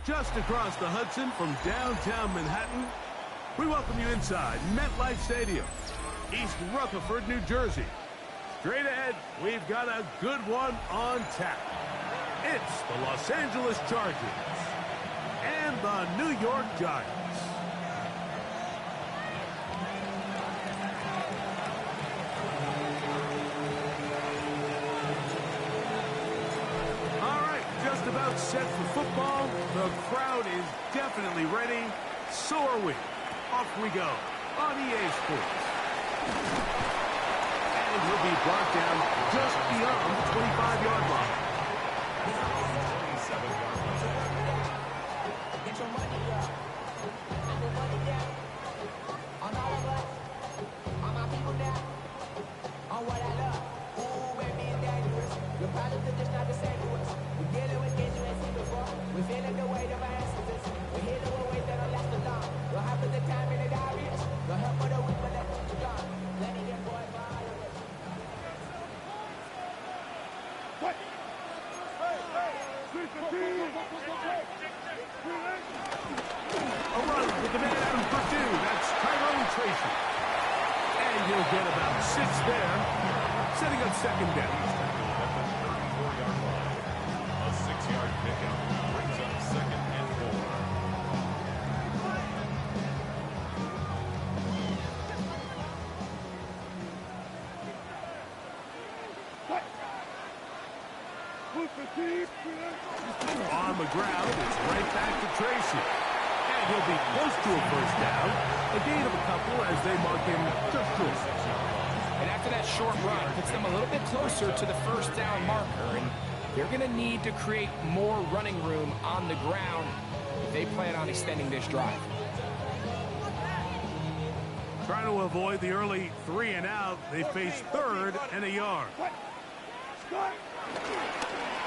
Just across the Hudson from downtown Manhattan, we welcome you inside MetLife Stadium, East Rutherford, New Jersey. Straight ahead, we've got a good one on tap. It's the Los Angeles Chargers and the New York Giants. All right, just about set for football. The crowd is definitely ready. So are we. Off we go on EA Sports. And he'll be brought down just beyond the 25-yard line. Get your money up. I put money down on all of us, on my people now, on what I love. Ooh, baby, it's dangerous. The problems are just not the same to us. We're dealing with things you ain't seen before. We're feeling the weight of our ancestors. We're healing with ways that don't last as long. We'll have the time in the obvious. The help of the weak, but that's gone. Let it get boy for all of us. What? A run with the man out of Purdue. That's Tyrone Tracy. And he'll get about 6 there, setting up second down. A 6-yard pickup brings up 2nd and 4. On the ground, it's right back to Tracy. And he'll be close to a first down. A gain of a couple as they mark him just short. And after that short run, puts them a little bit closer to the first down marker. And they're going to need to create more running room on the ground if they plan on extending this drive. Trying to avoid the early 3 and out, they face 3rd and a yard.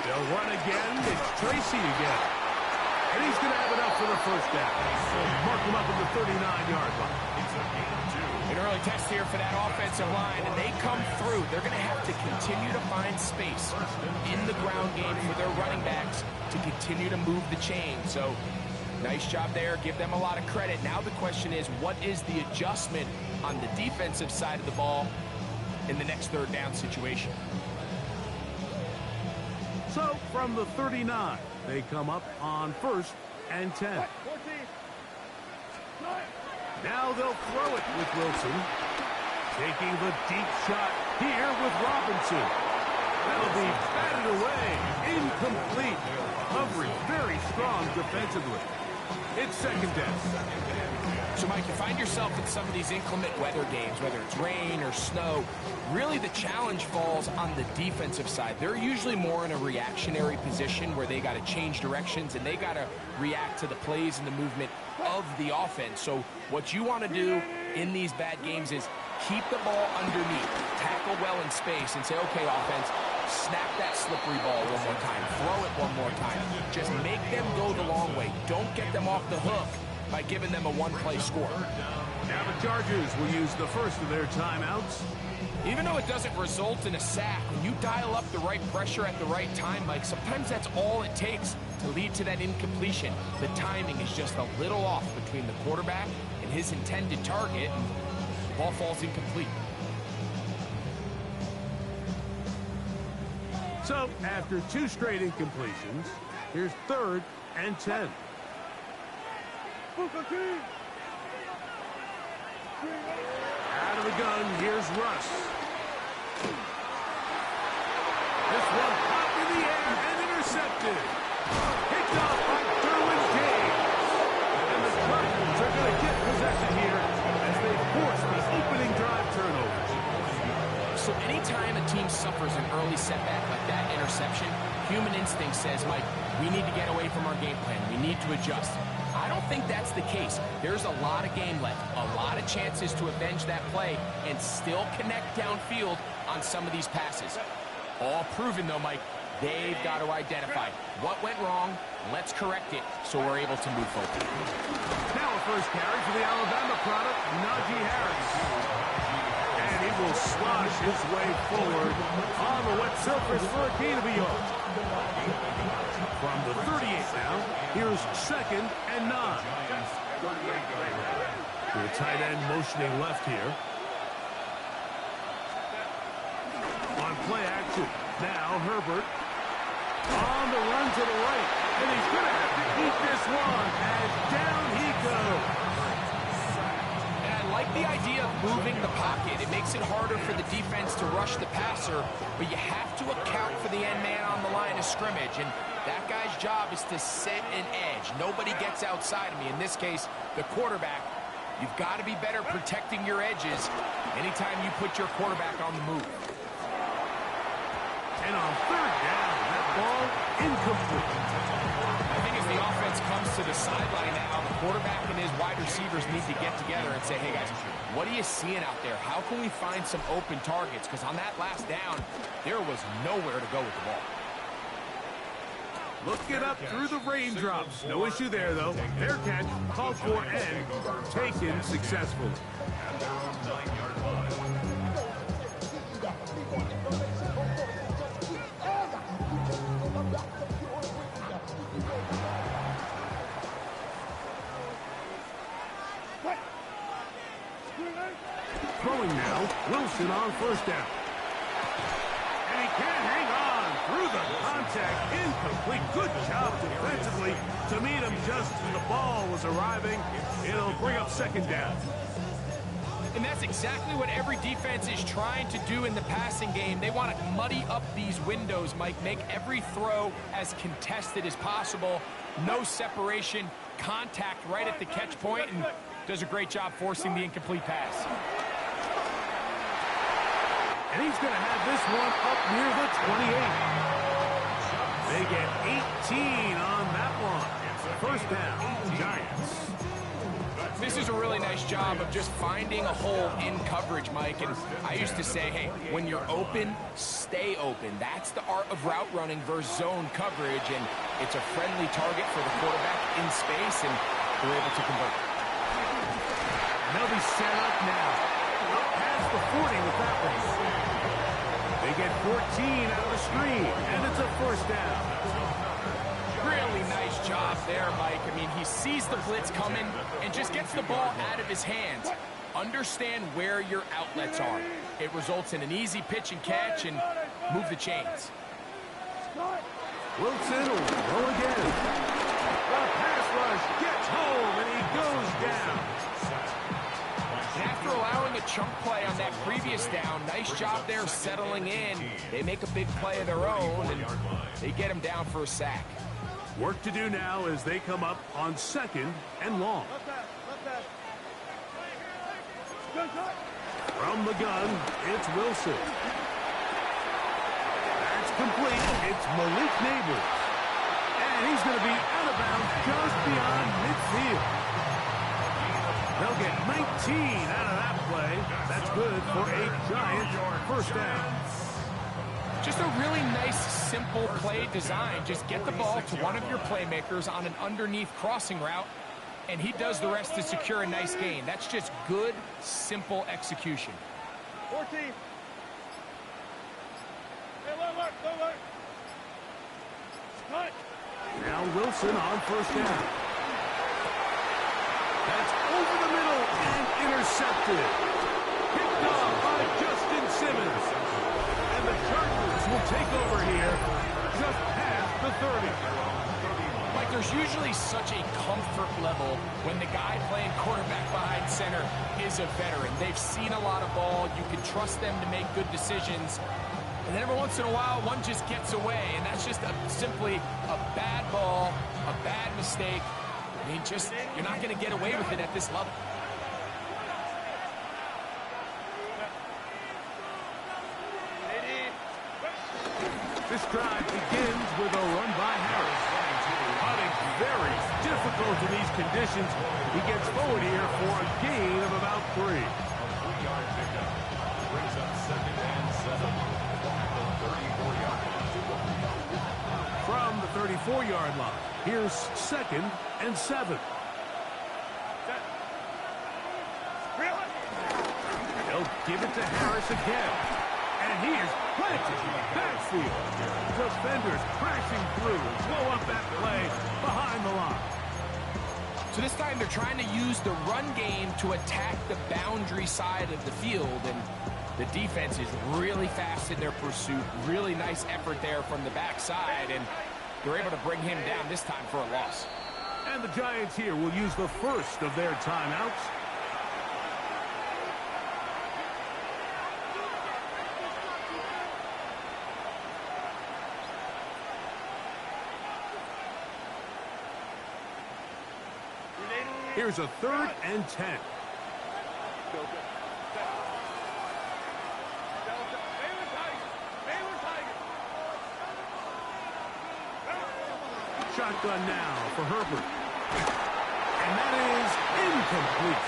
They'll run again. It's Tracy again. And he's going to have enough for the first down. They'll mark him up at the 39-yard line. An early test here for that offensive line, and they come through. They're going to have to continue to find space in the ground game for their running backs to continue to move the chain. So, nice job there. Give them a lot of credit. Now the question is, what is the adjustment on the defensive side of the ball in the next 3rd down situation? So, from the 39, they come up on 1st and 10. Now they'll throw it with Wilson. Taking the deep shot here with Robinson. That'll be batted away. Incomplete. Covering very strong defensively. It's 2nd down. So, Mike, you find yourself in some of these inclement weather games, whether it's rain or snow. Really, the challenge falls on the defensive side. They're usually more in a reactionary position where they got to change directions and they got to react to the plays and the movement of the offense. So what you want to do in these bad games is keep the ball underneath, tackle well in space, and say, okay, offense, snap that slippery ball one more time, throw it one more time. Just make them go the long way. Don't get them off the hook by giving them a one-play score. Now the Chargers will use the first of their timeouts. Even though it doesn't result in a sack, when you dial up the right pressure at the right time, Mike, sometimes that's all it takes to lead to that incompletion. The timing is just a little off between the quarterback and his intended target, and the ball falls incomplete. So, after 2 straight incompletions, here's 3rd and 10. Out of the gun, here's Russ. This one popped in the air and intercepted. Picked off by Derwin James. And the Chargers are going to get possession here as they force the opening drive turnover. So anytime a team suffers an early setback like that interception, human instinct says, Mike, we need to get away from our game plan. We need to adjust. I don't think that's the case. There's a lot of game left, a lot of chances to avenge that play and still connect downfield on some of these passes. All proven, though, Mike, they've got to identify what went wrong, let's correct it so we're able to move forward. Now a first carry for the Alabama product, Najee Harris. And he will slosh his way forward on the wet surface for a gain of a yard. From the 38 now, here's 2nd and 9. The tight end motioning left here. On play action, now Herbert. On the run to the right, and he's going to have to eat this one, as down he goes. And I like the idea of moving the pocket. It makes it harder for the defense to rush the passer, but you have to account for the end man on the line of scrimmage, and that guy's job is to set an edge. Nobody gets outside of me. In this case, the quarterback. You've got to be better protecting your edges anytime you put your quarterback on the move. And on 3rd down, that ball incomplete. I think as the offense comes to the sideline now, the quarterback and his wide receivers need to get together and say, hey guys, what are you seeing out there? How can we find some open targets? Because on that last down, there was nowhere to go with the ball. Looking up through the raindrops. No issue there, though. Fair catch, called for and taken successfully. Throwing now, Wilson on 1st down. And he can't hang on through the contact. Incomplete. Good job defensively to meet him just as the ball was arriving. It'll bring up 2nd down. And that's exactly what every defense is trying to do in the passing game. They want to muddy up these windows, Mike. Make every throw as contested as possible. No separation, contact right at the catch point, and does a great job forcing the incomplete pass. And he's going to have this one up near the 28. They get 18 on that one. 1st down, Giants. This is a really nice job of just finding a hole in coverage, Mike. And I used to say, hey, when you're open, stay open. That's the art of route running versus zone coverage. And it's a friendly target for the quarterback in space, and they're able to convert. They'll be set up now. Up past the 40 with that one. They get 14 out of the screen, and it's a 1st down. Really nice job there, Mike. I mean, he sees the blitz coming and just gets the ball out of his hands. Understand where your outlets are. It results in an easy pitch and catch and move the chains. Wilson will throw again. The pass rush gets home, and he goes down. And after allowing a chunk play on that previous down, nice job there settling in. They make a big play of their own, and they get him down for a sack. Work to do now as they come up on 2nd and long. From the gun, it's Wilson. That's complete. It's Malik Neighbors. And he's going to be out of bounds just beyond midfield. They'll get 19 out of that play. That's good for a Giant 1st down. Just a really nice, simple play design. Just get the ball to one of your playmakers on an underneath crossing route, and he does the rest to secure a nice gain. That's just good, simple execution. 14. Hey, look. Cut. Now Wilson on 1st down. That's over the middle and intercepted. Picked off by Justin Simmons. And the Chargers will take over here just past the 30. Like, there's usually such a comfort level when the guy playing quarterback behind center is a veteran. They've seen a lot of ball. You can trust them to make good decisions. And then every once in a while, one just gets away. And that's just simply a bad ball, a bad mistake. I mean, just, you're not going to get away with it at this level. This drive begins with a run by Harris. Hunting very difficult in these conditions. He gets forward here for a gain of about 3. 3-yard pickup. Brings up 2nd and 7. From the 34-yard line, here's 2nd and 7. They'll give it to Harris again. And he is planted in the backfield. Defenders crashing through, slow up that play behind the line. So this time they're trying to use the run game to attack the boundary side of the field, and the defense is really fast in their pursuit. Really nice effort there from the backside, and they're able to bring him down this time for a loss. And the Giants here will use the first of their timeouts. Here's a 3rd and 10. Shotgun now for Herbert. And that is incomplete.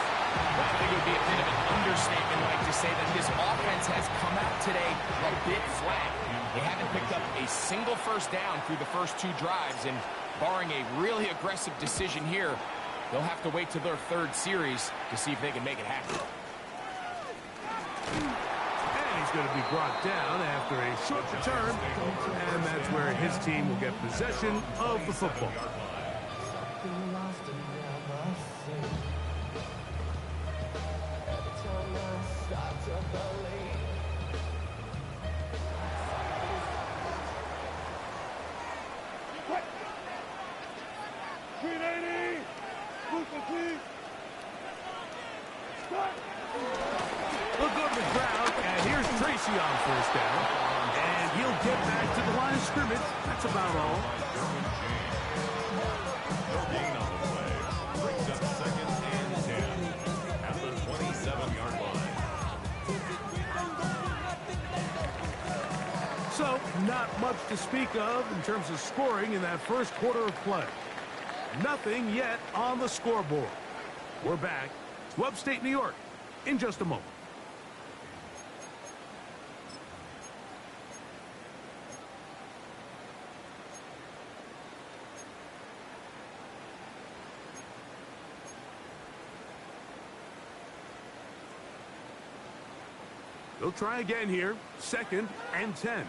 Well, I think it would be a bit of an understatement, Mike, to say that this offense has come out today a bit flat. They haven't picked up a single first down through the first 2 drives, and barring a really aggressive decision here, they'll have to wait to their 3rd series to see if they can make it happen. And he's going to be brought down after a short return, and that's where his team will get possession of the football. Look on the ground, and here's Tracy on first down. And he'll get back to the line of scrimmage. That's about all. No gain on the play. Brings up 2nd and 10 at the 27-yard line. So, not much to speak of in terms of scoring in that first quarter of play. Nothing yet on the scoreboard. We're back to upstate New York in just a moment. They'll try again here. 2nd and 10.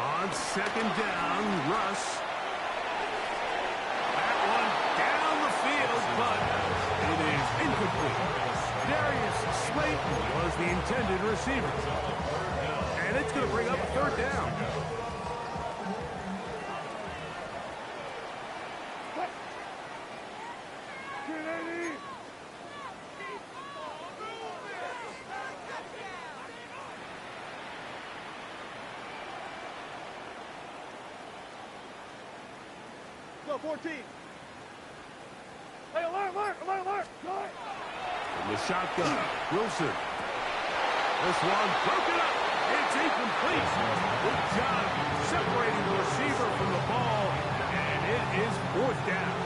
On 2nd down, Russ. That one down the field, but it is incomplete. Darius Slayton was the intended receiver. And it's going to bring up a 3rd down. Go 14. Hey, alert, alert, alert, alert. From the shotgun, Wilson. This one broken up. It's incomplete. Good job separating the receiver from the ball, and it is 4th down.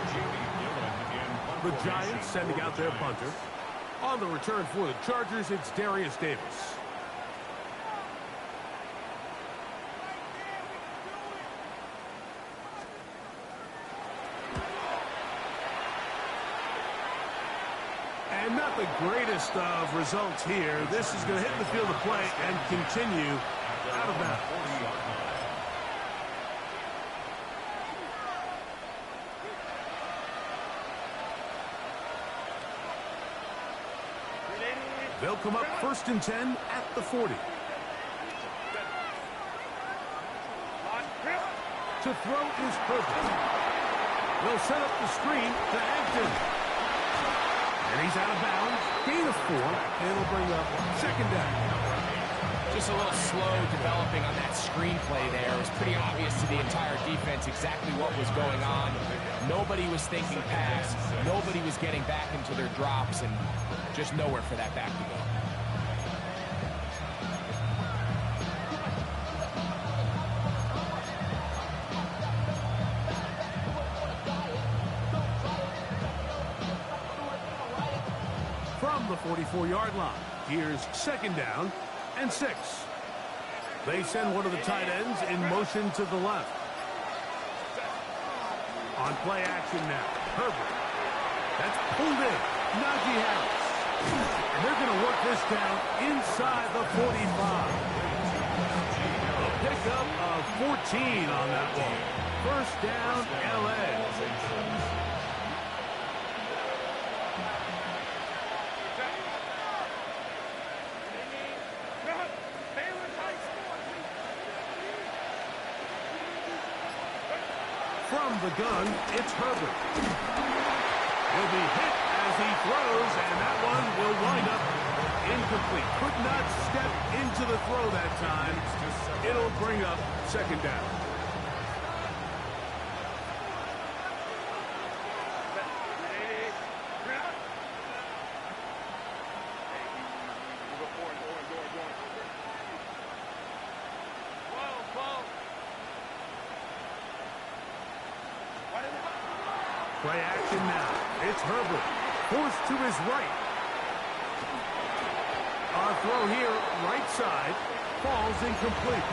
The Giants sending out their punter. On the return for the Chargers, it's Darius Davis. And not the greatest of results here. This is going to hit the field of play and continue out of bounds. They'll come up 1st and 10 at the 40. To throw is perfect. They'll set up the screen to Hampton. And he's out of bounds. Gain of 4. And it'll bring up 2nd down. Just a little slow developing on that screenplay there. It was pretty obvious to the entire defense exactly what was going on. Nobody was thinking pass. Nobody was getting back into their drops, and just nowhere for that back to go. From the 44-yard line, here's 2nd down and 6. They send one of the tight ends in motion to the left. On play action now, Herbert. That's pulled in. Najee Harris. And they're going to work this down inside the 45. A pickup of 14 on that one. First down, L.A. From the gun, it's Herbert. He'll be hit as he throws, and that one will wind up incomplete. Could not step into the throw that time. It'll bring up second down. Play action now. It's Herbert. Forced to his right. Our throw here, right side, falls incomplete.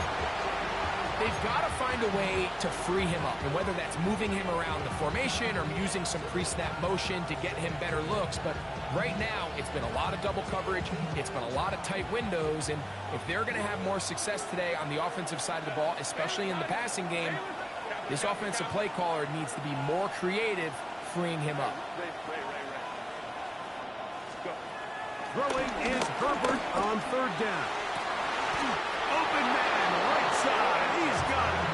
They've got to find a way to free him up, and whether that's moving him around the formation or using some pre-snap motion to get him better looks. But right now, it's been a lot of double coverage. It's been a lot of tight windows, and if they're going to have more success today on the offensive side of the ball, especially in the passing game, this offensive play caller needs to be more creative, freeing him up. Throwing is Herbert on third down. Open man, right side. He's got it.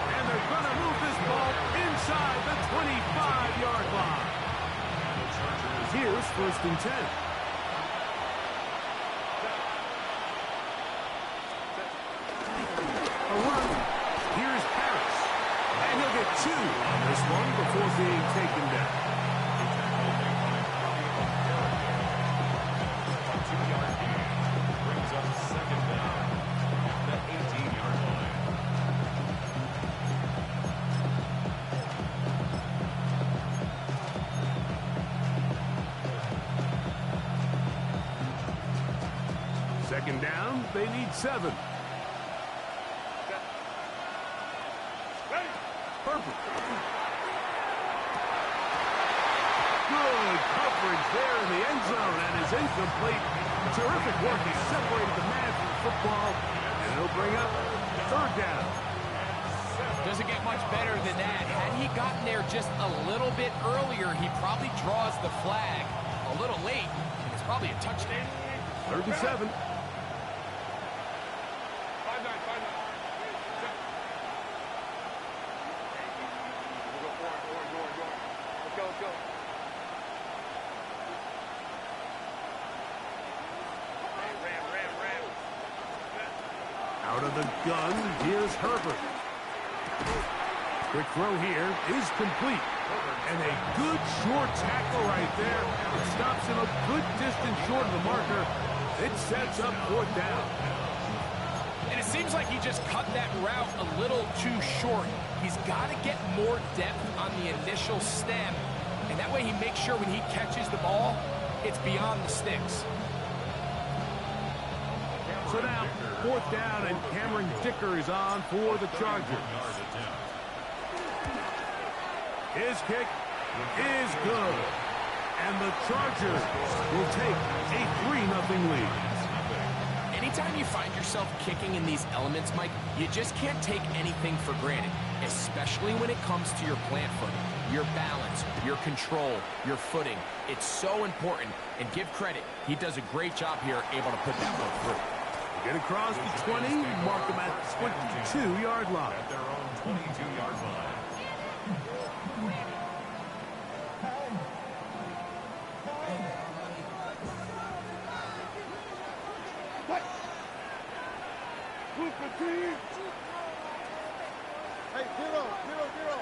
And they're going to move this ball inside the 25-yard line. Here's first and 10. A run. Here's Harris. And he'll get 2 on this one before being taken down. Brings up second down at the 18-yard line. Second down, they need 7. Herbert. Good coverage there in the end zone, and is incomplete. Terrific work. He separated the man from the football, and it'll bring up third down. Doesn't get much better than that. Had he gotten there just a little bit earlier, he probably draws the flag a little late, and it's probably a touchdown. 3rd and 7. Out of the gun, here's Herbert. Quick throw here is complete. And a good short tackle right there. It stops him a good distance short of the marker. It sets up 4th down. And it seems like he just cut that route a little too short. He's got to get more depth on the initial stem. And that way he makes sure when he catches the ball, it's beyond the sticks. So now, 4th down, and Cameron Dicker is on for the Chargers. His kick is good. And the Chargers will take a 3-0 lead. Anytime you find yourself kicking in these elements, Mike, you just can't take anything for granted, especially when it comes to your plant foot, your balance, your control, your footing. It's so important, and give credit. He does a great job here, able to put that one through. Get across the 20, mark them at the 22-yard line. At their own 22-yard line. Hey, 0, 0, 0.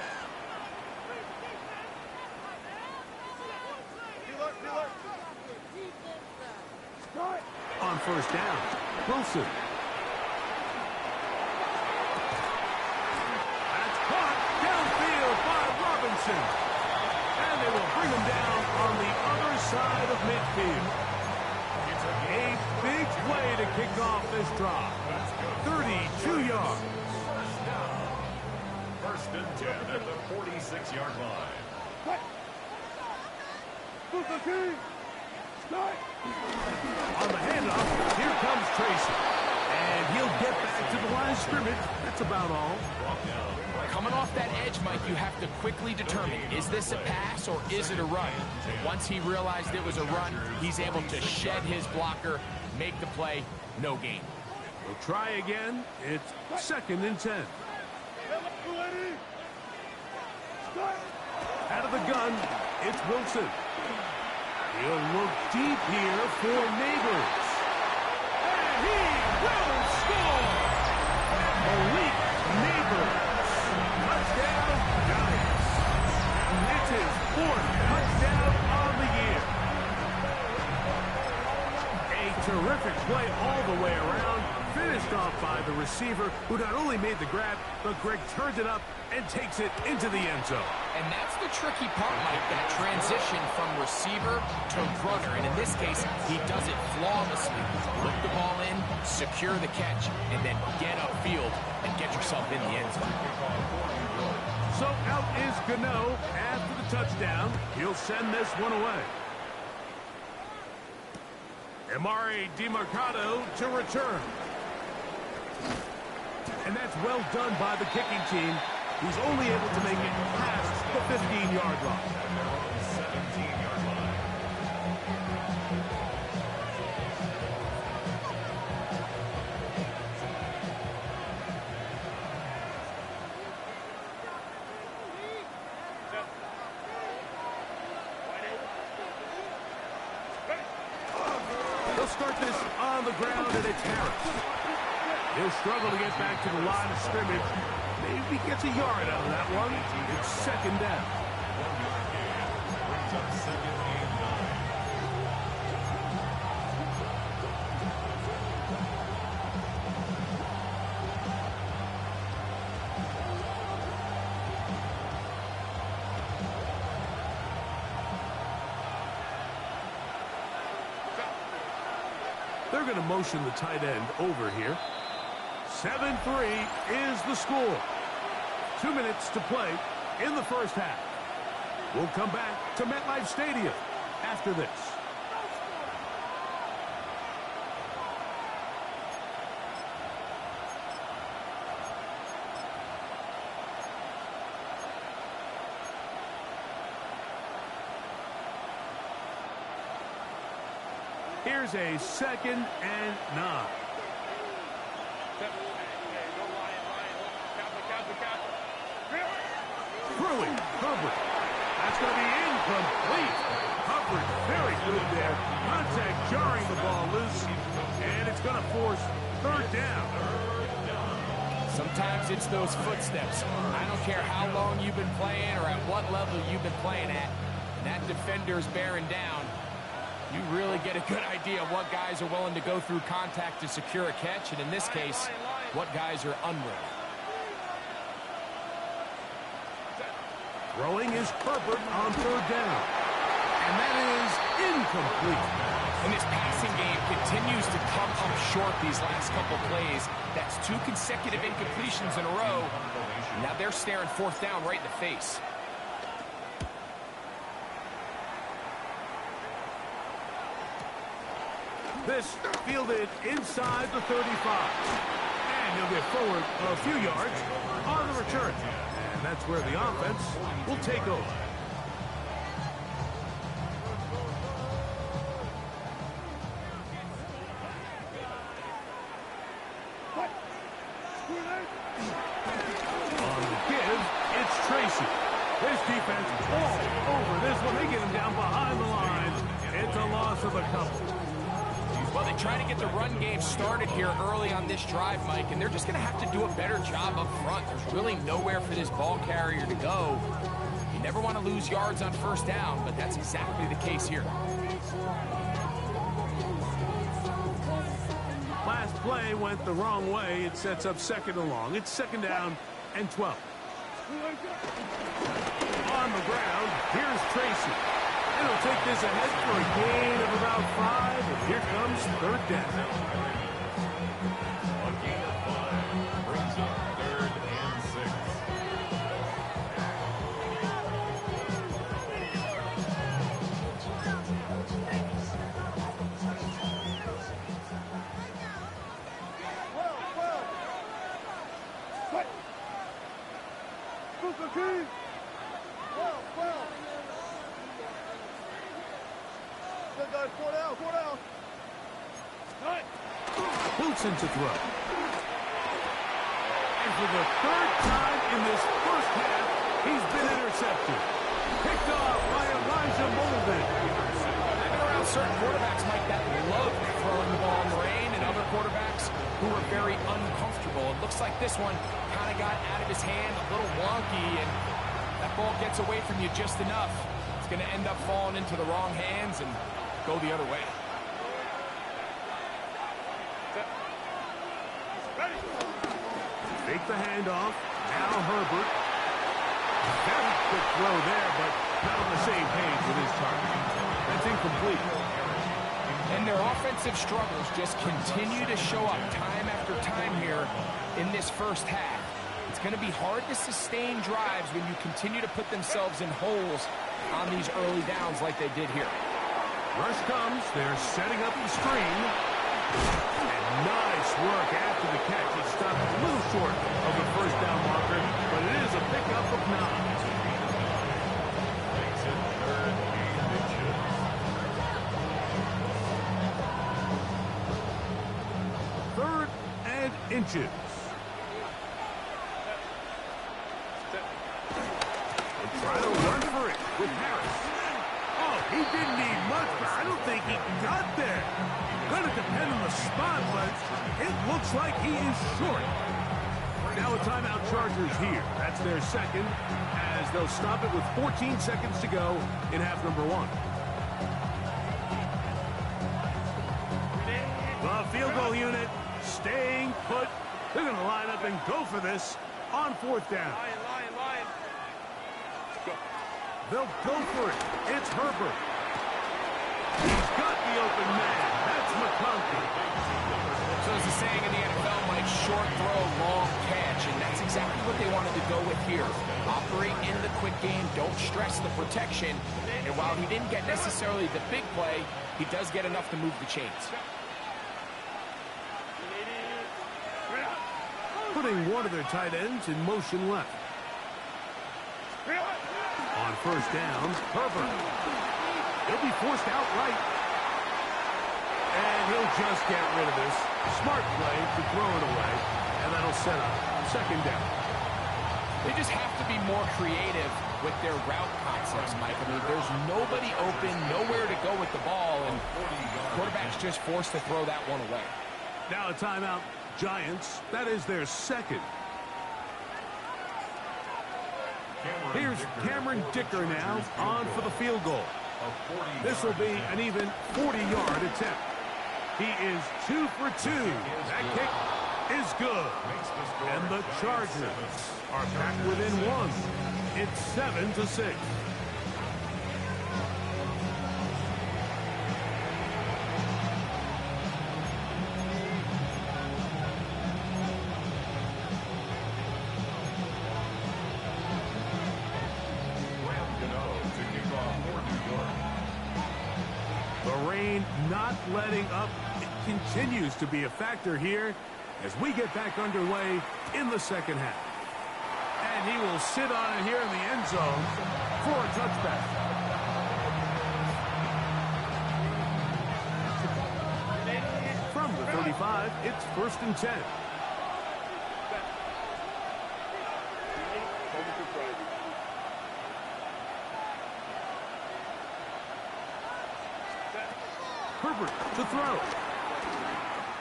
On first down, Wilson. That's caught downfield by Robinson. And they will bring him down on the other side of midfield. A big play to kick off this drive. 32 yards. First and 10 at the 46-yard line. On the handoff, here comes Tracy. And he'll get back to the line of scrimmage. That's about all. Coming off that edge, Mike, you have to quickly determine, is this a pass or is it a run? Once he realized it was a run, he's able to shed his blocker, make the play, no gain. We'll try again. It's 2nd and 10. Out of the gun, it's Wilson. He'll look deep here for Neighbors. And he will score! Malik Neighbors. Touchdown, Giants. It's his 4th touchdown on the year. A terrific play all the way around. Finished off by the receiver, who not only made the grab, but Greg turns it up and takes it into the end zone. And that's the tricky part, Mike, that transition from receiver to runner. And in this case, he does it flawlessly. Look the ball in, secure the catch, and then get upfield and get yourself in the end zone. So out is Gano after the touchdown. He'll send this one away. Amari DiMercado to return. And that's well done by the kicking team. He's only able to make it past the 15-yard line. 17-yard line. They'll start this on the ground, and it's Harris. He'll struggle to get back to the line of scrimmage. Maybe gets a yard out of that one. It's 2nd down. 1-yard gain. Brings up 2nd and 9. They're going to motion the tight end over here. 7-3 is the score. 2 minutes to play in the first half. We'll come back to MetLife Stadium after this. Here's a 2nd and 9. Throwing, Hubbard. That's going to be incomplete. Hubbard, very good there. Contact jarring the ball loose. And it's going to force 3rd down. Sometimes it's those footsteps. I don't care how long you've been playing or at what level you've been playing at. And that defender's bearing down. You really get a good idea of what guys are willing to go through contact to secure a catch. And in this case, what guys are unwilling. Throwing is Herbert on 3rd down. And that is incomplete. And his passing game continues to come up short these last couple plays. That's 2 consecutive incompletions in a row. Now they're staring 4th down right in the face. This fielded inside the 35. And he'll get forward a few yards on the return. And that's where the offense will take over. On the give, it's Tracy. His defense all over this one. They get him down behind the line. It's a loss of a couple. Well, they try to get the run game started here early on this drive, Mike, and they're just going to have to do a better job up front. There's really nowhere for this ball carrier to go. You never want to lose yards on 1st down, but that's exactly the case here. Last play went the wrong way. It sets up 2nd and long. It's 2nd down and 12. On the ground, here's Tracy. And he'll take this ahead for a gain of about 5. And here comes 3rd down. A gain of 5 brings up 3rd and 6. Good guys, 4 down, 4 down. Wilson to throw. And for the third time in this first half, he's been intercepted. Picked off by Elijah Molden. I've been around certain quarterbacks, Mike, that love throwing the ball in the rain, and other quarterbacks who are very uncomfortable. It looks like this one kind of got out of his hand, a little wonky, and that ball gets away from you just enough. It's going to end up falling into the wrong hands and go the other way. Take the handoff. Now Herbert. Very quick throw there, but not on the same page with his target. That's incomplete. And their offensive struggles just continue to show up time after time here in this first half. It's going to be hard to sustain drives when you continue to put themselves in holes on these early downs like they did here. Rush comes. They're setting up the screen. And nice work after the catch. It stopped a little short of the first down marker, but it is a pickup of 9. Makes it 3rd and inches. Third and inches. They try to run for it with Harris. Oh, he didn't need much, but I don't think he got there. Going to depend on the spot, but it looks like he is short. Now a timeout Chargers here. That's their second, as they'll stop it with 14 seconds to go in half number 1. The field goal unit staying put. They're going to line up and go for this on 4th down. They'll go for it. It's Herbert. He's got the open man. That's McConkey. So as the saying in the NFL, Mike, short throw, long catch, and that's exactly what they wanted to go with here. Operate in the quick game, don't stress the protection, and while he didn't get necessarily the big play, he does get enough to move the chains. Putting one of their tight ends in motion left. On 1st down, Herbert. He'll be forced outright. And he'll just get rid of this. Smart play to throw it away. And that'll set up 2nd down. They just have to be more creative with their route concepts, Mike. I mean, there's nobody open, nowhere to go with the ball, and quarterback's just forced to throw that one away. Now a timeout, Giants. That is their second. Here's Cameron Dicker now on for the field goal. This will be an even 40-yard attempt. He is 2 for 2. That kick is good. And the Chargers are back within 1. It's 7-6. Not letting up. It continues to be a factor here as we get back underway in the second half. And he will sit on it here in the end zone for a touchback. From the 35, it's 1st and 10. Herbert to throw.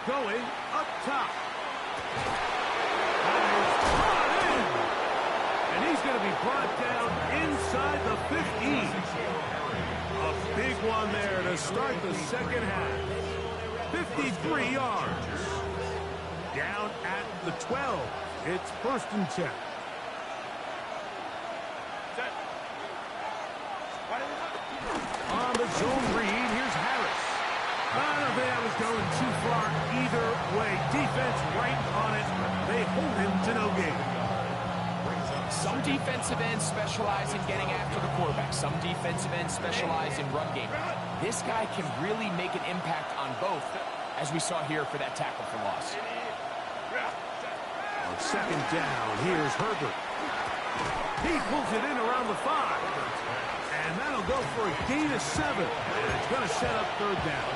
Going up top. And it's brought in. And he's going to be brought down inside the 15. A big one there to start the second half. 53 yards. Down at the 12. It's 1st and 10. On the zone read, here's Harris. I don't think I was going too far either way. Defense right on it. They hold him to no gain. Some defensive ends specialize in getting after the quarterback. Some defensive ends specialize in run game. This guy can really make an impact on both, as we saw here for that tackle for loss. On 2nd down, here's Herbert. He pulls it in around the 5. And And that'll go for a gain of 7. And it's going to set up third down.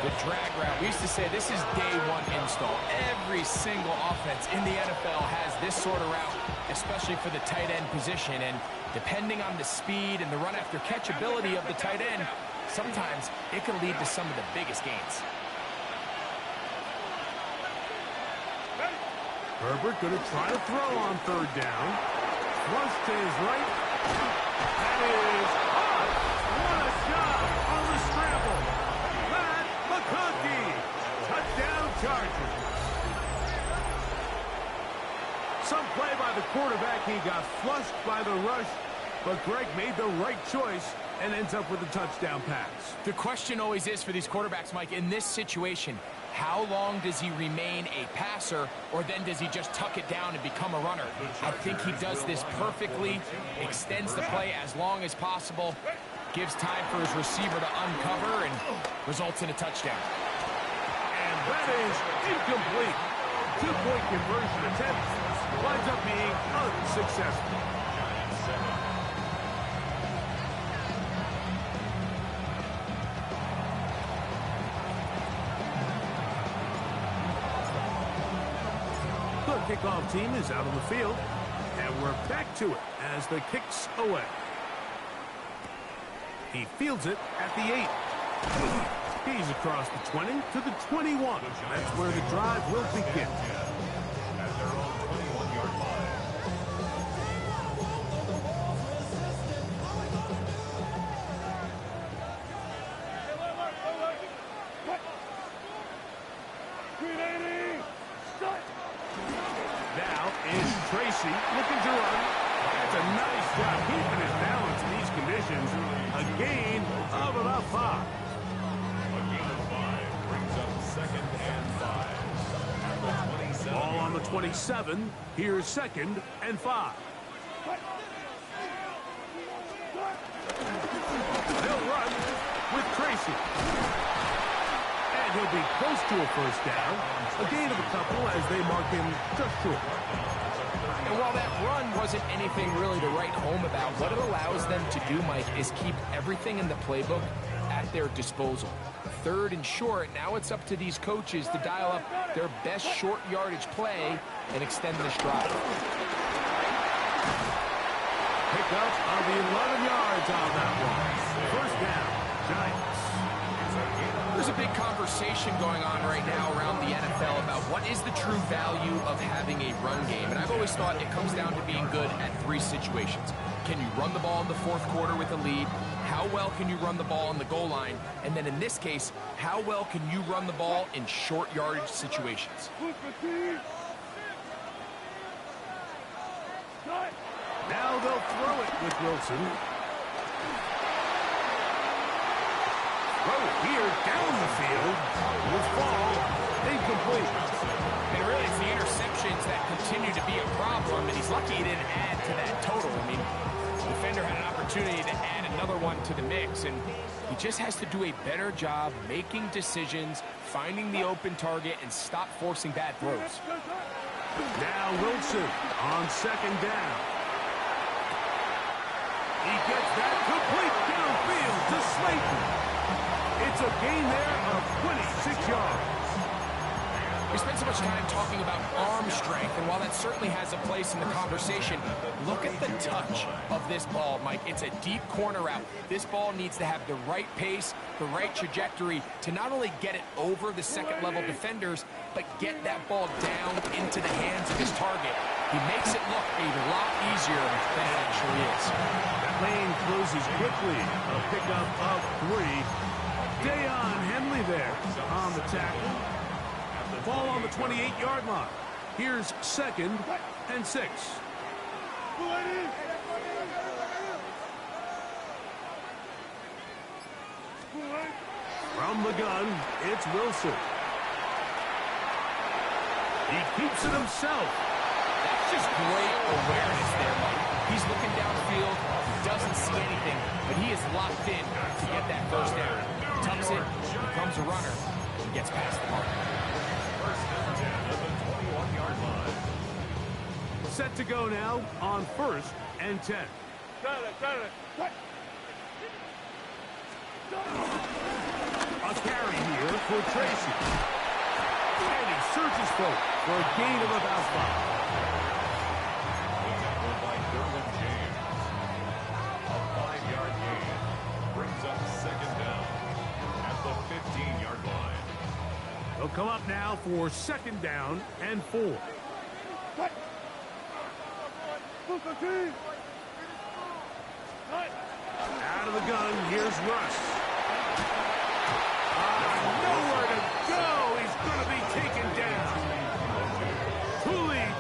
The drag route, we used to say this is day one install. Every single offense in the NFL has this sort of route, especially for the tight end position. And depending on the speed and the run after catch ability of the tight end, sometimes it can lead to some of the biggest gains. Herbert going to try to throw on third down. Flush to his right. That is hot. What a shot on the scramble. Matt McConkey. Touchdown Chargers. Some play by the quarterback. He got flushed by the rush, but Greg made the right choice and ends up with a touchdown pass. The question always is for these quarterbacks, Mike, in this situation, how long does he remain a passer, or then does he just tuck it down and become a runner? I think he does this perfectly, extends the play as long as possible, gives time for his receiver to uncover, and results in a touchdown. And that is incomplete. Two-point conversion attempt winds up being unsuccessful. The kickoff team is out on the field, and we're back to it as the kick's away. He fields it at the 8. He's across the 20 to the 21. That's where the drive will begin. At their own 21-yard line. Now is Tracy looking to run. That's a nice job keeping his balance in these conditions. A gain of about 5. A gain of 5 brings up 2nd and 5. At the 27. Ball on the 27. Here's 2nd and 5. They'll run with Tracy. And he'll be close to a first down. A gain of a couple as they mark him just short. And while that run wasn't anything really to write home about, what it allows them to do, Mike, is keep everything in the playbook at their disposal. 3rd and short, now it's up to these coaches to dial up their best short yardage play and extend this drive. Pick up of the 11 yards on that one. First down, Giants. There's a big conversation going on right now around the NFL about what is the true value of having a run game. And I've always thought it comes down to being good at 3 situations. Can you run the ball in the 4th quarter with a lead? How well can you run the ball on the goal line? And then in this case, how well can you run the ball in short yardage situations? Now they'll throw it with Wilson. Throw it here down the field. Will fall. Incomplete. And really, it's the interceptions that continue to be a problem, and he's lucky he didn't add to that total. I mean, the defender had an opportunity to add another one to the mix, and he just has to do a better job making decisions, finding the open target, and stop forcing bad throws. Now Wilson on 2nd down. He gets that complete downfield to Slayton. It's a gain there of 26 yards. We spent so much time talking about arm strength, and while that certainly has a place in the conversation, look at the touch of this ball, Mike. It's a deep corner route. This ball needs to have the right pace, the right trajectory to not only get it over the 2nd-level defenders, but get that ball down into the hands of his target. He makes it look a lot easier than it actually is. That lane closes quickly. A pickup of 3. Dayon Henley there on the tackle. Ball on the 28-yard line. Here's 2nd and 6. From the gun, it's Wilson. He keeps it himself. That's just great awareness there, Mike. He's looking downfield, doesn't see anything, but he is locked in to get that first down. Tucks it, becomes a runner, and gets past the mark. First and 10 at the 21-yard line. Set to go now on 1st and 10. A carry here for Tracy. And he surges forward for a gain of about 5. The tackle by Derwin James. A 5-yard gain brings up second down at the 15-yard line. They'll come up now for second down and 4. Out of the gun, here's Russ. Nowhere to go. He's going to be taken down.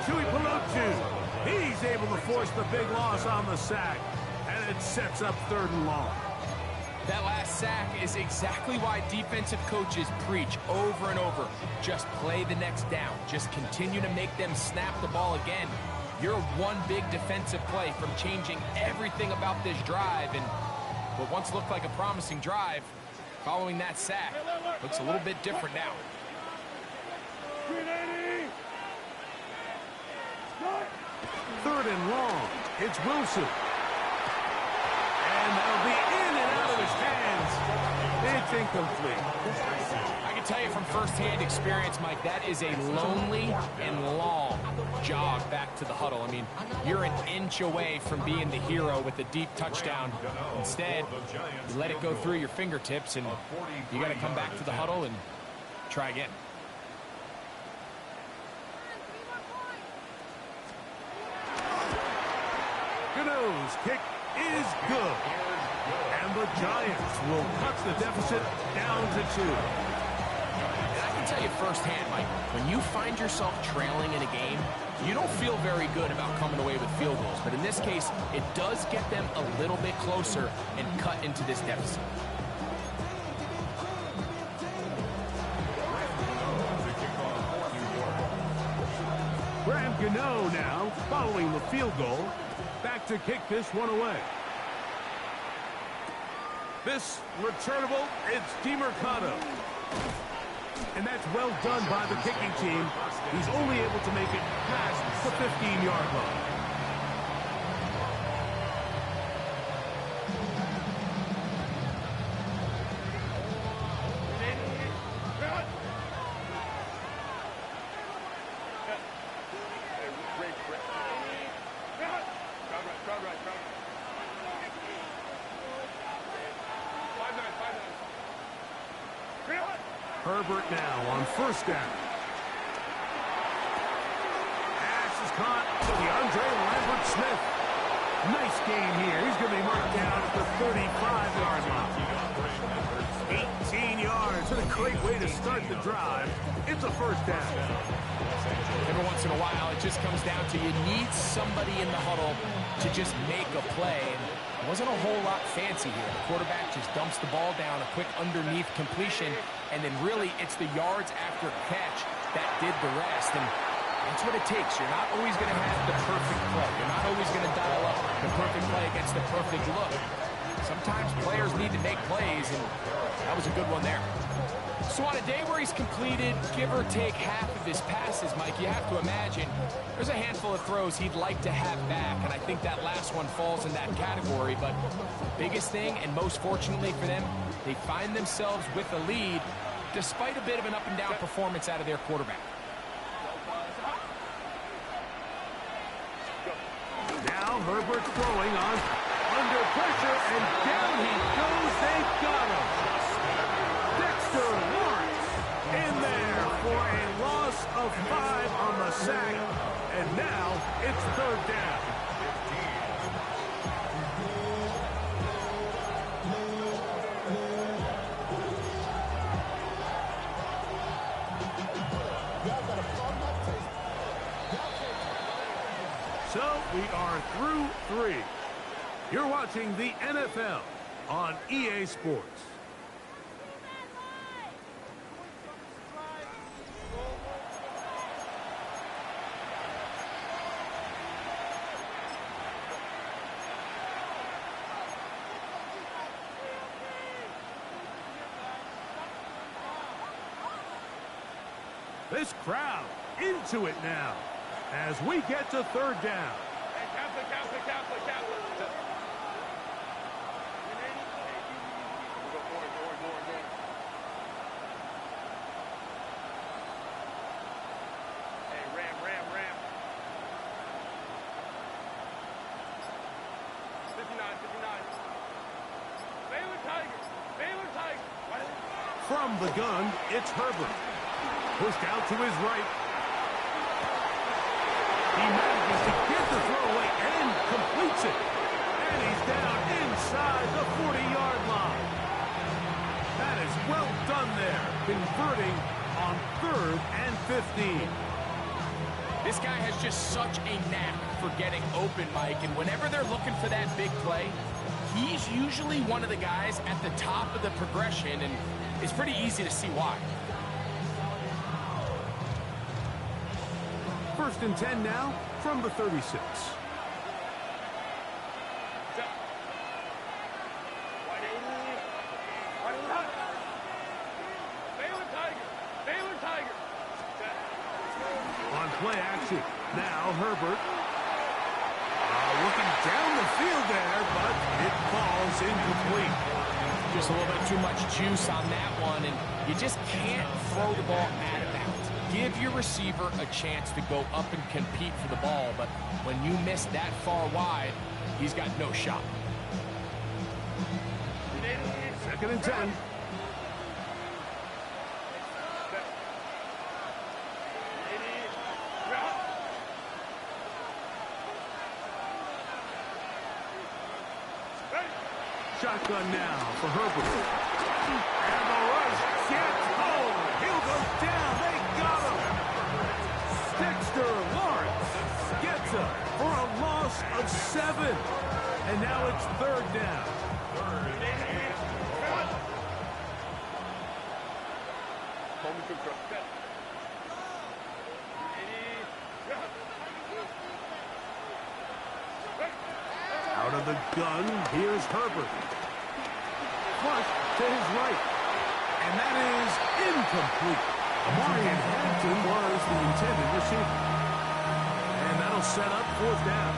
Tui Pelotu. He's able to force the big loss on the sack. And it sets up 3rd and long. That last sack is exactly why defensive coaches preach over and over. Just play the next down. Just continue to make them snap the ball again. You're one big defensive play from changing everything about this drive. And what once looked like a promising drive, following that sack, looks a little bit different now. Third and long. It's Wilson. And that'll be in and out of his hands. It's incomplete. I can tell you from firsthand experience, Mike, that is a lonely and long jog back to the huddle. I mean, you're an inch away from being the hero with a deep touchdown. Instead, you let it go through your fingertips, and you got to come back to the huddle and try again. Gano's kick is good. And the Giants will cut the deficit down to 2. And I can tell you firsthand, Mike, when you find yourself trailing in a game, you don't feel very good about coming away with field goals. But in this case, it does get them a little bit closer and cut into this deficit. Graham Gano now, following the field goal, back to kick this one away. This returnable, it's DeMercado. And that's well done by the kicking team. He's only able to make it past the 15-yard line. Herbert now on first down. Pass is caught to DeAndre Lambert-Smith. Nice game here. He's going to be marked down at the 35-yard line. 18 yards. What a great way to start the drive. It's a first down. Every once in a while, it just comes down to you need somebody in the huddle to just make a play. And it wasn't a whole lot fancy here. The quarterback just dumps the ball down, a quick underneath completion, and then really it's the yards after catch that did the rest. And that's what it takes. You're not always going to have the perfect play. You're not always going to dial up the perfect play against the perfect look. Sometimes players need to make plays, and that was a good one there. So on a day where he's completed, give or take half of his passes, Mike, you have to imagine there's a handful of throws he'd like to have back, and I think that last one falls in that category. But biggest thing, and most fortunately for them, they find themselves with a lead despite a bit of an up-and-down performance out of their quarterback. Now Herbert throwing on under pressure, and down he goes. They've got him. Dexter Lawrence in there for a loss of 5 on the sack, and now it's third down. So we are through 3. You're watching the NFL on EA Sports. This crowd into it now as we get to third down. From the gun, it's Herbert. Pushed out to his right. He manages to get the throw away and completes it. And he's down inside the 40-yard line. That is well done there, converting on 3rd and 15. This guy has just such a knack for getting open, Mike, and whenever they're looking for that big play, he's usually one of the guys at the top of the progression, and it's pretty easy to see why. 1st and 10 now from the 36. On play action, now Herbert. Looking down the field there, but it falls incomplete. Just a little bit too much juice on that one, and you just can't throw the ball out of bounds. Give your receiver a chance to go up and compete for the ball, but when you miss that far wide, he's got no shot. 2nd and 10. Shotgun now for Herbert. And the rush gets home. He'll go down. They got him. Dexter Lawrence gets him for a loss of 7. And now it's 3rd down. Out of the gun, here's Herbert. Flush to his right. And that is incomplete. Marion Hampton was the intended receiver. And that'll set up 4th down.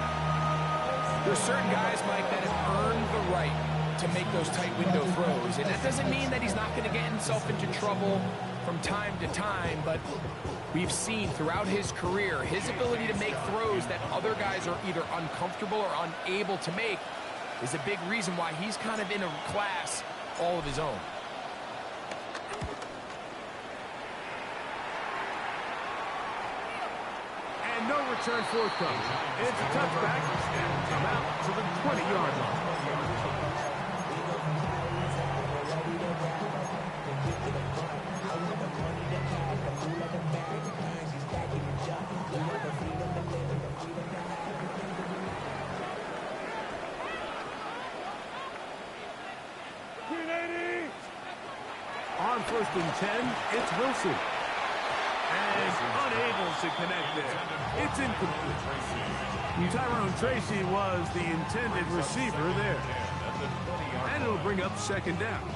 There's certain guys, Mike, that have earned the right to make those tight window throws. And that doesn't mean that he's not going to get himself into trouble from time to time, but we've seen throughout his career his ability to make throws that other guys are either uncomfortable or unable to make is a big reason why he's kind of in a class all of his own. And no return forthcoming. It's a touchback. Come out to the 20-yard line. On 1st and 10, it's Wilson. And unable to connect there. It's incomplete. Tyrone Tracy was the intended receiver there. And it'll bring up 2nd down.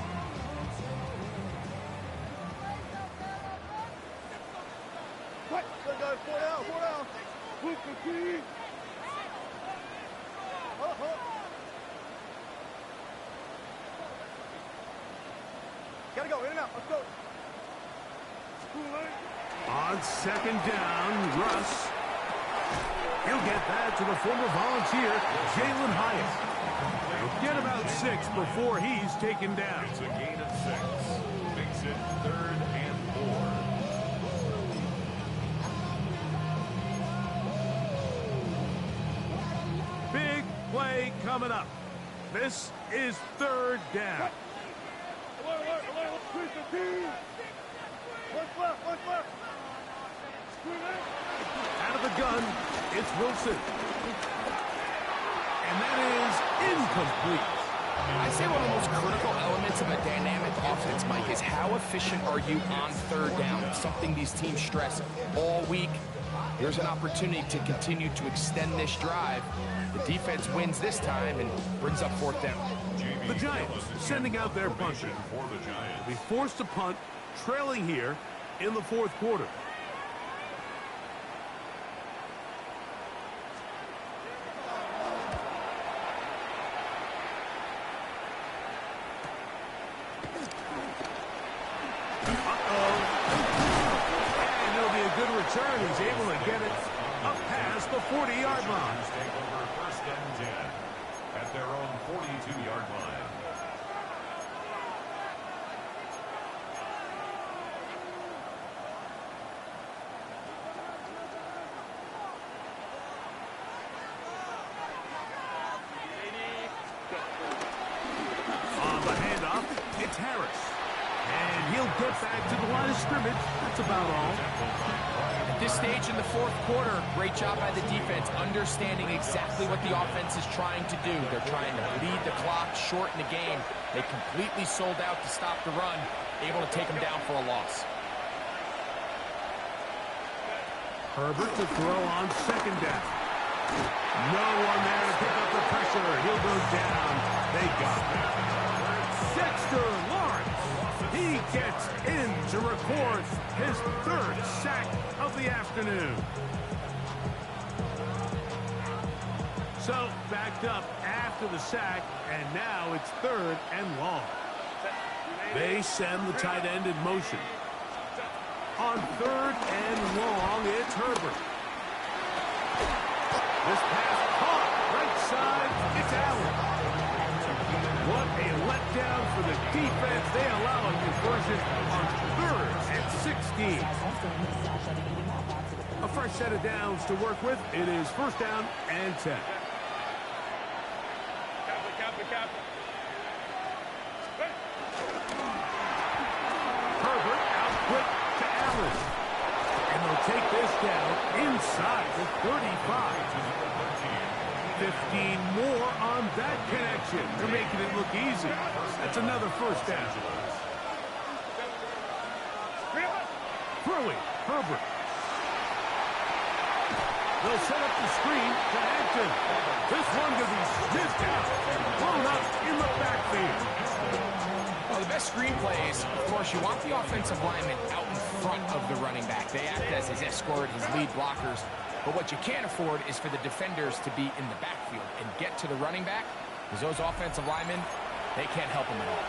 What? Go, 4 down, 4 down. Move, compete. Gotta go, in and out, let's go. On 2nd down, Russ. He'll get that to the former Volunteer, Jalen Hyatt. He'll get about 6 before he's taken down. It's a gain of 6. Makes it 3rd and 4. Big play coming up. This is 3rd down. Out of the gun, it's Wilson. And that is incomplete. I'd say one of the most critical elements of a dynamic offense, Mike, is how efficient are you on 3rd down? It's something these teams stress all week. Here's an opportunity to continue to extend this drive. The defense wins this time and brings up 4th down. The Giants sending out their punter. They'll be forced to punt, trailing here in the 4th quarter. And it'll be a good return. He's able to get it up past the 40-yard line. Take over 1st and 10 at their own 42-yard line. get back to the line of scrimmage. That's about all. At this stage in the fourth quarter, great job by the defense, understanding exactly what the offense is trying to do. They're trying to bleed the clock, shorten the game. They completely sold out to stop the run, able to take them down for a loss. Herbert to throw on second down. No one there to pick up the pressure. He'll go down. They got him. Dexter Lawrence. He gets in to record his third sack of the afternoon. So backed up after the sack, and now it's third and long. They send the tight end in motion. On third and long, it's Herbert. This pass caught right side. It's Allen. What a letdown for the defense. They allow a conversion on third and 16. A fresh set of downs to work with. It is first down and 10. Herbert out quick to Allen. And they'll take this down inside the 35. 15 more on that connection. They're making it look easy. That's another first down. Throwing, Herbert. They'll set up the screen to Hampton. This one going to be sniffed out. Thrown up in the backfield. Well, the best screenplays, of course, you want the offensive lineman out in front of the running back. They act as his escort, his lead blockers. But what you can't afford is for the defenders to be in the backfield and get to the running back, because those offensive linemen, they can't help him at all.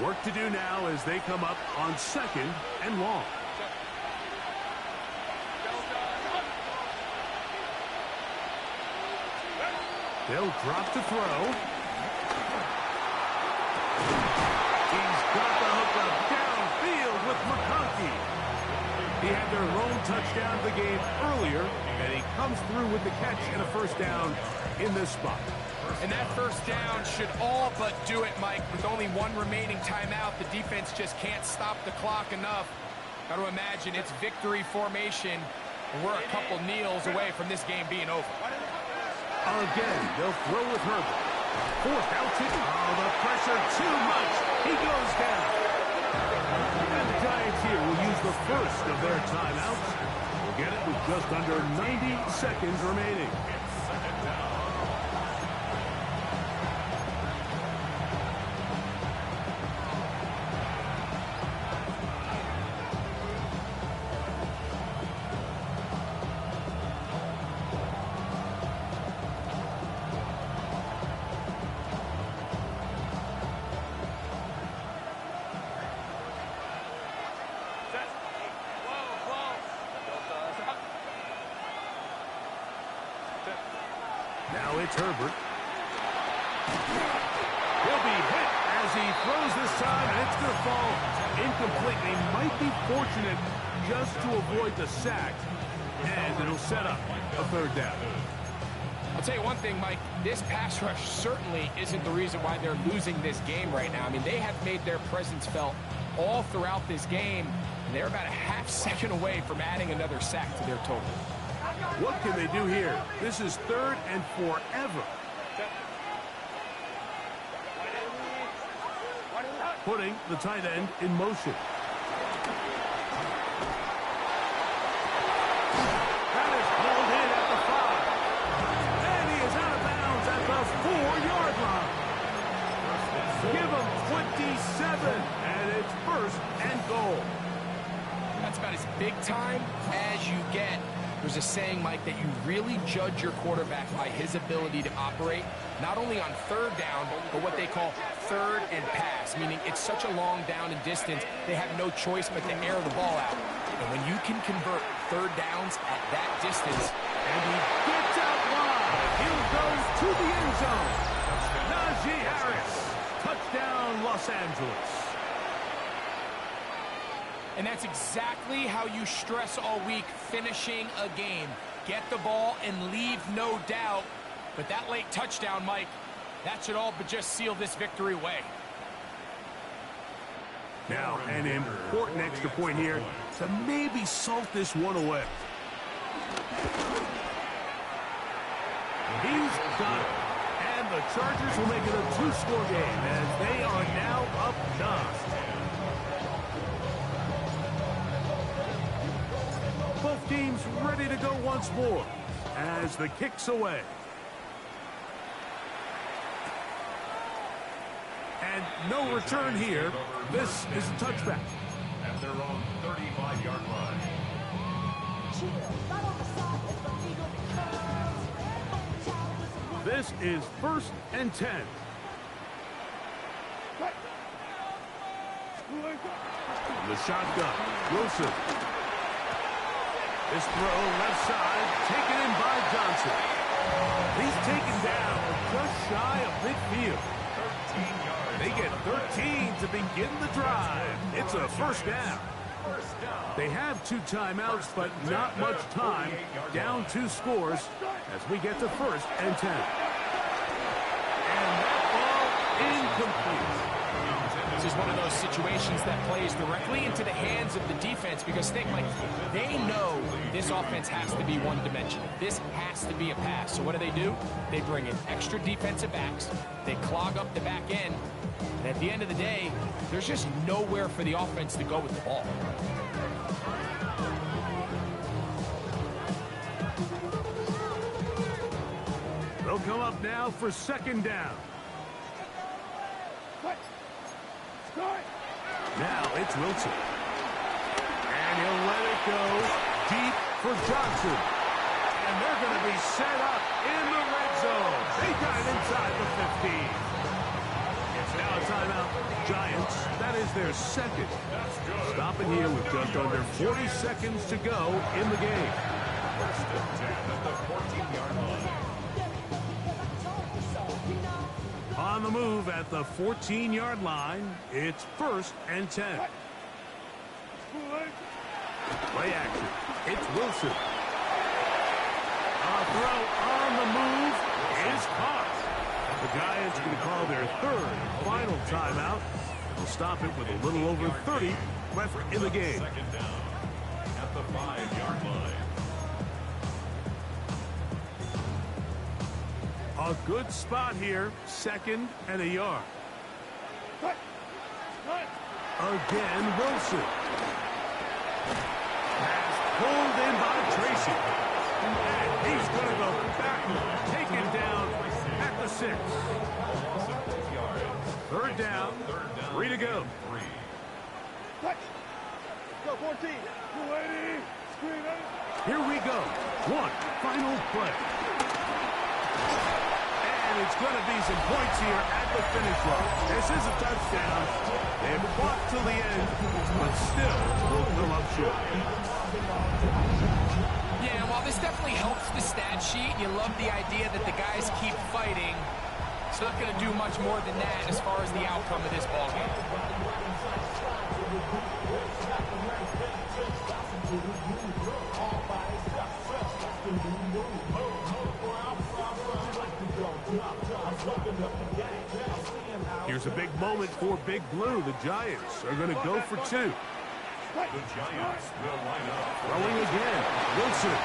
Work to do now as they come up on second and long. They'll drop to throw. He's got the hookup downfield with McConkey. He had their lone touchdown of the game earlier, and he comes through with the catch and a first down in this spot. And that first down should all but do it, Mike. With only one remaining timeout, the defense just can't stop the clock enough. Got to imagine it's victory formation, and we're a couple kneels away from this game being over. Again, they'll throw with Herbert. Fourth out to... Oh, the pressure too much. He goes down. And the Giants here will use the first of their timeouts. We'll get it with just under 90 seconds remaining. Now it's Herbert. He'll be hit as he throws this time, and it's going to fall incomplete. They might be fortunate just to avoid the sack, and it'll set up a third down. I'll tell you one thing, Mike, this pass rush certainly isn't the reason why they're losing this game right now. I mean, they have made their presence felt all throughout this game, and they're about a half second away from adding another sack to their total. What can they do here? This is third and forever. Putting the tight end in motion. That is pulled in at the 5. And he is out of bounds at the 4-yard line. Give him 27, and it's first and goal. That's about as big time as you get. There's a saying, Mike, that you really judge your quarterback by his ability to operate, not only on third down, but what they call third and pass, meaning it's such a long down and distance, they have no choice but to air the ball out. And when you can convert third downs at that distance, and he gets out wide. He'll go to the end zone. Najee Harris, touchdown Los Angeles. and that's exactly how you stress all week, finishing a game. Get the ball and leave no doubt. But that late touchdown, Mike, That should all but just seal this victory away. Now, an important extra point here to maybe salt this one away. He's got it. And the Chargers will make it a two-score game as they are now up 9. Both teams ready to go once more as the kick's away. And no return here. This is a touchback. At their own 35-yard line. This is 1st and 10. The shotgun. Wilson. This throw left side, taken in by Johnson. He's taken down just shy of midfield. 13 yards. They get 13 to begin the drive. It's a first down. They have 2 timeouts, but not much time. Down 2 scores as we get to 1st and 10. And that ball incomplete. This is one of those situations that plays directly into the hands of the defense because think, Mike, they know this offense has to be one-dimensional. This has to be a pass. So what do? They bring in extra defensive backs. They clog up the back end. And at the end of the day, there's just nowhere for the offense to go with the ball. They'll come up now for 2nd down. Now it's Wilson. And he'll let it go deep for Johnson. And they're going to be set up in the red zone. They got it inside the 15. It's now a timeout. Giants, that is their 2nd. Stopping here with just under 40 seconds to go in the game. 1st and 10 at the 14-yard line. On the move at the 14-yard line, it's 1st and 10. Play action. It's Wilson. A throw on the move is caught. The Giants going to call their 3rd and final timeout. They'll stop it with a little over 30 left in the game. 2nd down at the 5-yard line. A good spot here, 2nd and a yard. Again, Wilson. Pass pulled in by Tracy. And he's going to go back, taken down at the 6. 3rd down, 3 to go. Go 14. Here we go. One final play. And it's going to be some points here at the finish line. This is a touchdown. They've fought till the end, but still will come up short. Yeah, while this definitely helps the stat sheet, you love the idea that the guys keep fighting. It's not going to do much more than that as far as the outcome of this ball game. Here's a big moment for Big Blue. The Giants are going to go for 2. The Giants will line up. Throwing again. Wilson.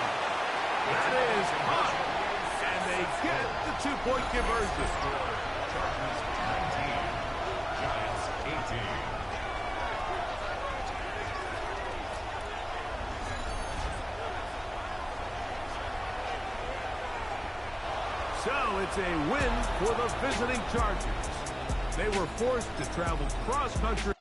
That is hot. And they get the 2-point conversion. Chargers 19, Giants 18. So it's a win for the visiting Chargers. They were forced to travel cross-country.